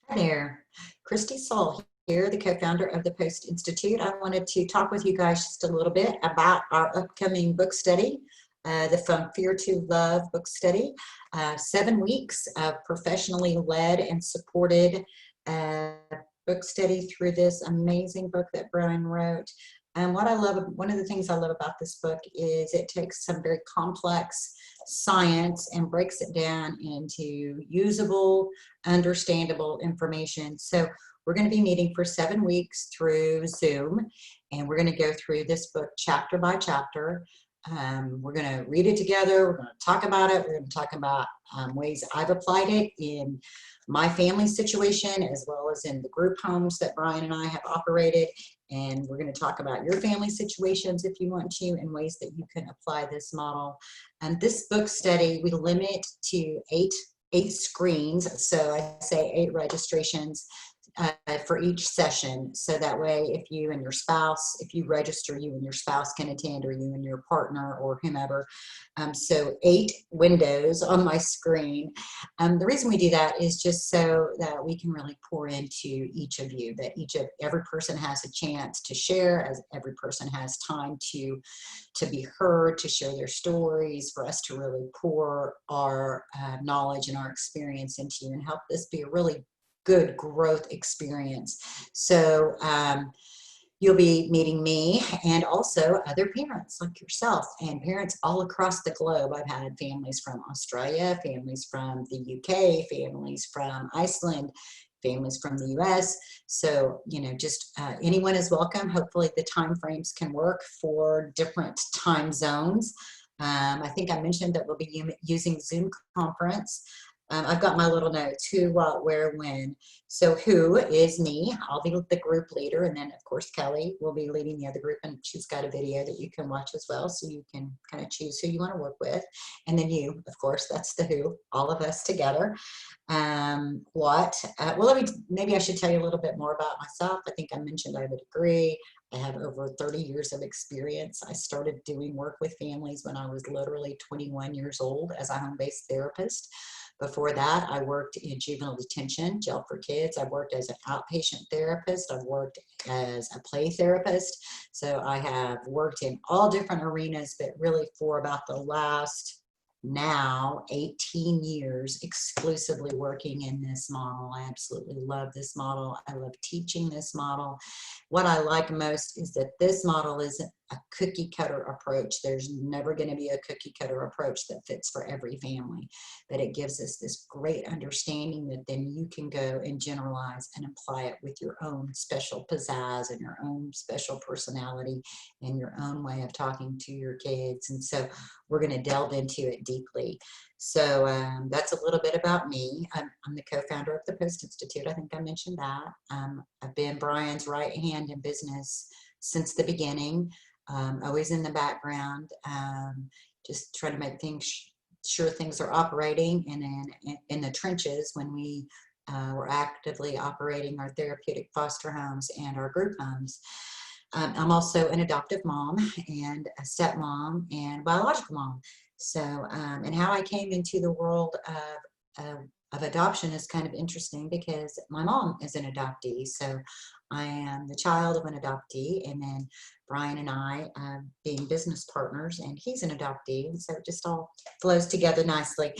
Hi there, Kristi Saul here, the co-founder of the Post+Institute. I wanted to talk with you guys just a little bit about our upcoming book study, the From Fear to Love book study. 7 weeks of professionally led and supported book study through this amazing book that Brian wrote. And one of the things I love about this book is it takes some very complex science and breaks it down into usable, understandable information. So we're going to be meeting for 7 weeks through Zoom, and we're going to go through this book chapter by chapter. We're going to read it together. We're going to talk about it. We're going to talk about ways I've applied it in my family situation, as well as in the group homes that Brian and I have operated. And we're going to talk about your family situations if you want to, and ways that you can apply this model. And this book study, we limit to eight screens. So I say 8 registrations for each session. So that way, if you and your spouse, if you register, you and your spouse can attend, or you and your partner or whomever. So 8 windows on my screen. The reason we do that is just so that we can really pour into each of you, that every person has a chance to share, as every person has time to be heard, to share their stories, for us to really pour our knowledge and our experience into you and help this be a really good growth experience. So you'll be meeting me and also other parents like yourself, and parents all across the globe. I've had families from Australia, families from the UK, families from Iceland, families from the US. So, you know, just anyone is welcome. Hopefully the time frames can work for different time zones. I think I mentioned that we'll be using Zoom conference. I've got my little notes: who, what, where, when. So who is me. I'll be the group leader, and then of course Kelli will be leading the other group, and she's got a video that you can watch as well, so you can kind of choose who you want to work with. And then you, of course, that's the who, all of us together. What? Well, maybe I should tell you a little bit more about myself. I think I mentioned I have a degree. I have over 30 years of experience. I started doing work with families when I was literally 21 years old as a home-based therapist. Before that, I worked in juvenile detention, jail for kids. I've worked as an outpatient therapist. I've worked as a play therapist. So I have worked in all different arenas, but really for about the last now 18 years exclusively working in this model. I absolutely love this model. I love teaching this model. What I like most is that this model isn't a cookie cutter approach. There's never going to be a cookie cutter approach that fits for every family, but it gives us this great understanding that then you can go and generalize and apply it with your own special pizzazz and your own special personality and your own way of talking to your kids. And so we're going to delve into it deeply. So that's a little bit about me. I'm the co-founder of the Post+Institute. I think I mentioned that. I've been Brian's right hand in business since the beginning, always in the background, just trying to make sure things are operating, and then in the trenches when we were actively operating our therapeutic foster homes and our group homes. I'm also an adoptive mom and a stepmom and biological mom. So, and how I came into the world of adoption is kind of interesting because my mom is an adoptee. So I am the child of an adoptee, and then Brian and I being business partners, and he's an adoptee. And so it just all flows together nicely.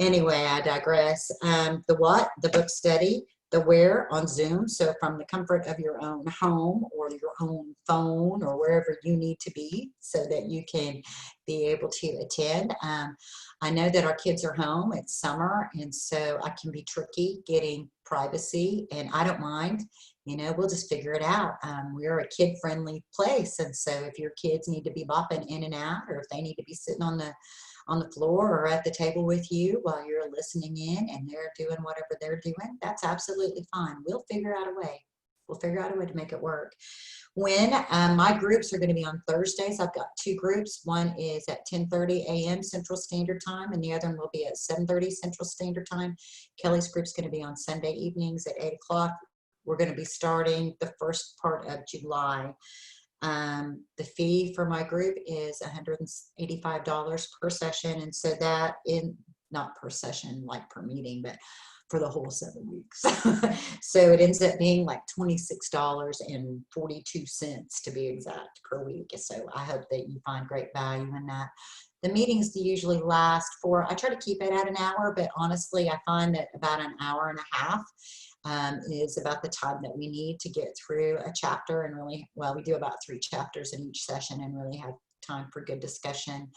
Anyway, I digress. The what? The book study. The where on Zoom, so from the comfort of your own home or your own phone or wherever you need to be so that you can be able to attend. I know that our kids are home, it's summer, and so I can be tricky getting privacy, and I don't mind. You know, we'll just figure it out. We're a kid-friendly place, and so if your kids need to be bopping in and out, or if they need to be sitting on the floor or at the table with you while you're listening in and they're doing whatever they're doing, that's absolutely fine. We'll figure out a way. We'll figure out a way to make it work. When my groups are going to be on Thursdays, I've got 2 groups. One is at 10:30 a.m. Central Standard Time, and the other one will be at 7:30 Central Standard Time. Kelly's group's going to be on Sunday evenings at 8 o'clock. We're going to be starting the first part of July. The fee for my group is $185 per session, and so that not per session like per meeting, but for the whole 7 weeks. So it ends up being like $26.42 to be exact per week. So I hope that you find great value in that. The meetings usually last I try to keep it at an hour, but honestly, I find that about an hour and a half is about the time that we need to get through a chapter and really, well, we do about 3 chapters in each session and really have time for good discussion.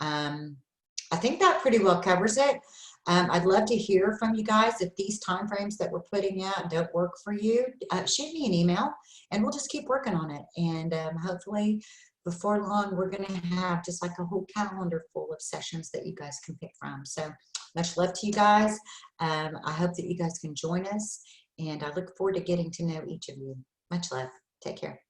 I think that pretty well covers it. I'd love to hear from you guys. If these timeframes that we're putting out don't work for you, shoot me an email and we'll just keep working on it. And hopefully before long, we're going to have just like a whole calendar full of sessions that you guys can pick from. So much love to you guys. I hope that you guys can join us, and I look forward to getting to know each of you. Much love. Take care.